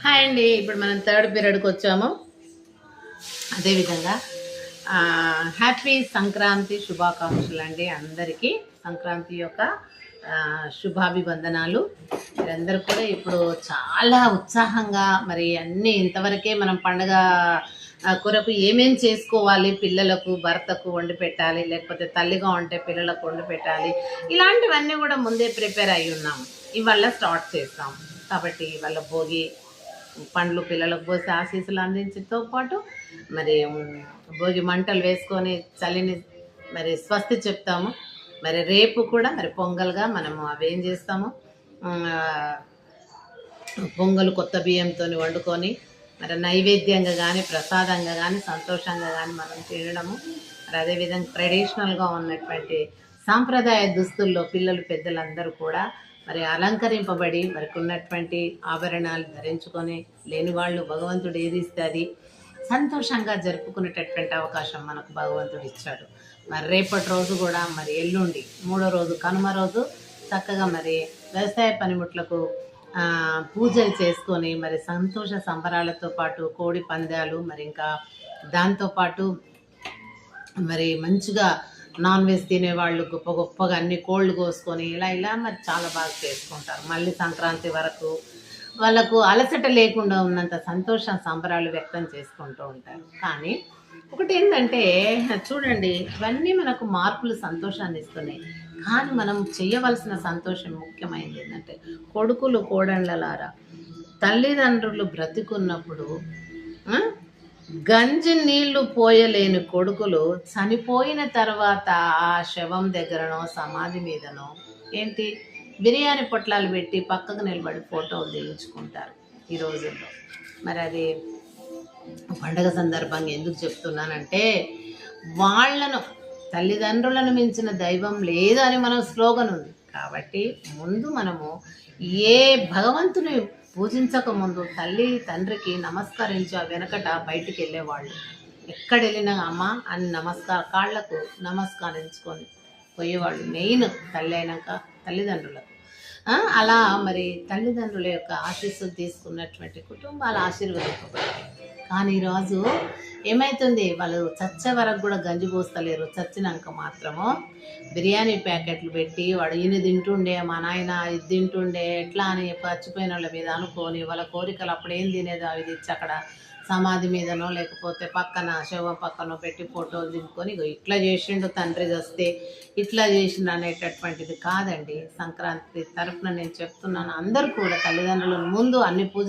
Hi అండి. ఇప్పుడు మనం థర్డ్ పీరియడ్కి వచ్చాము. అదేవిధంగా హ్యాపీ సంక్రాంతి శుభాకాంక్షలు అండి అందరికీ. సంక్రాంతి యొక్క శుభాభివందనాలు. మీరందరూ కూడా ఇప్పుడు చాలా ఉత్సాహంగా మరి అన్నీ ఇంతవరకే మనం పండగ కొరకు ఏమేం చేసుకోవాలి, పిల్లలకు భర్తకు వండి పెట్టాలి, లేకపోతే తల్లిగా ఉంటే పిల్లలకు వండి పెట్టాలి, ఇలాంటివన్నీ కూడా ముందే ప్రిపేర్ అయి ఉన్నాము. ఇవాళ స్టార్ట్ చేస్తాం కాబట్టి ఇవాళ భోగి పండ్లు పిల్లలకు పోసి ఆశీస్సులు అందించడంతో పాటు మరి భోగి మంటలు వేసుకొని చలిని మరి స్వస్తి చెప్తాము. మరి రేపు కూడా మరి పొంగల్గా మనము అవేం చేస్తాము, పొంగలు కొత్త బియ్యంతో వండుకొని మరి నైవేద్యంగా కానీ ప్రసాదంగా కానీ సంతోషంగా కానీ మనం తినడము. మరి అదేవిధంగా ట్రెడిషనల్గా ఉన్నటువంటి సాంప్రదాయ దుస్తుల్లో పిల్లలు పెద్దలందరూ కూడా మరి అలంకరింపబడి వారికి ఉన్నటువంటి ఆభరణాలు ధరించుకొని లేని వాళ్ళు భగవంతుడు ఏది ఇస్తే అది సంతోషంగా జరుపుకునేటటువంటి అవకాశం మనకు భగవంతుడు ఇచ్చాడు. మరి రేపటి రోజు కూడా మరి ఎల్లుండి మూడో రోజు కనుమ రోజు చక్కగా మరి వ్యవసాయ పనిముట్లకు పూజలు చేసుకొని మరి సంతోష సంబరాలతో పాటు కోడి పందాలు మరి ఇంకా దాంతోపాటు మరి మంచిగా నాన్ వెజ్ తినేవాళ్ళు గొప్ప గొప్పగా అన్ని కోళ్ళు కోసుకొని ఇలా మరి చాలా బాగా చేసుకుంటారు. మళ్ళీ సంక్రాంతి వరకు వాళ్ళకు అలసట లేకుండా ఉన్నంత సంతోష సంబరాలు వ్యక్తం చేసుకుంటూ ఉంటారు. కానీ ఒకటి ఏంటంటే చూడండి, ఇవన్నీ మనకు మార్పులు సంతోషాన్ని ఇస్తున్నాయి. కానీ మనం చేయవలసిన సంతోషం ముఖ్యమైనది ఏంటంటే, కొడుకులు కోడళ్ళలారా తల్లిదండ్రులు బ్రతికున్నప్పుడు గంజి నీళ్లు పోయలేని కొడుకులు చనిపోయిన తర్వాత ఆ శవం దగ్గరనో సమాధి మీదనో ఏంటి బిర్యానీ పొట్లాలు పెట్టి పక్కకు నిలబడి ఫోటోలు దించుకుంటారు ఈ రోజుల్లో. మరి అది పండగ సందర్భంగా ఎందుకు చెప్తున్నానంటే, వాళ్ళను తల్లిదండ్రులను మించిన దైవం లేదు అని మనం స్లోగన్ ఉంది కాబట్టి ముందు మనము ఏ భగవంతుని పూజించక ముందు తల్లి తండ్రికి నమస్కరించి ఆ వెనకట బయటికి వెళ్ళేవాళ్ళు. ఎక్కడ వెళ్ళినా అమ్మ అని కాళ్ళకు నమస్కరించుకొని పోయేవాళ్ళు. మెయిన్ తల్లి అయినాక తల్లిదండ్రులకు. అలా మరి తల్లిదండ్రుల యొక్క ఆశీస్సులు తీసుకున్నటువంటి కుటుంబాలు ఆశీర్వదింపబడతాయి. కానీ ఈరోజు ఏమవుతుంది, వాళ్ళు చచ్చే వరకు కూడా గంజి పోస్తలేరు. చచ్చినాక మాత్రము బిర్యానీ ప్యాకెట్లు పెట్టి వాడు ఈయన తింటుండే, మా నాయన ఇది తింటుండే, ఎట్లా అని చచ్చిపోయిన వాళ్ళ మీద అనుకొని వాళ్ళ కోరికలు అప్పుడేం తినేదో అవి తెచ్చి అక్కడ సమాధి మీదనో లేకపోతే పక్కన శవం పక్కనో పెట్టి ఫోటోలు దింపుకొని ఇట్లా చేసిండు తండ్రి వస్తే ఇట్లా చేసిండు అనేటటువంటిది కాదండి. సంక్రాంతి తరఫున నేను చెప్తున్నాను, అందరూ కూడా తల్లిదండ్రుల ముందు అన్ని పూజ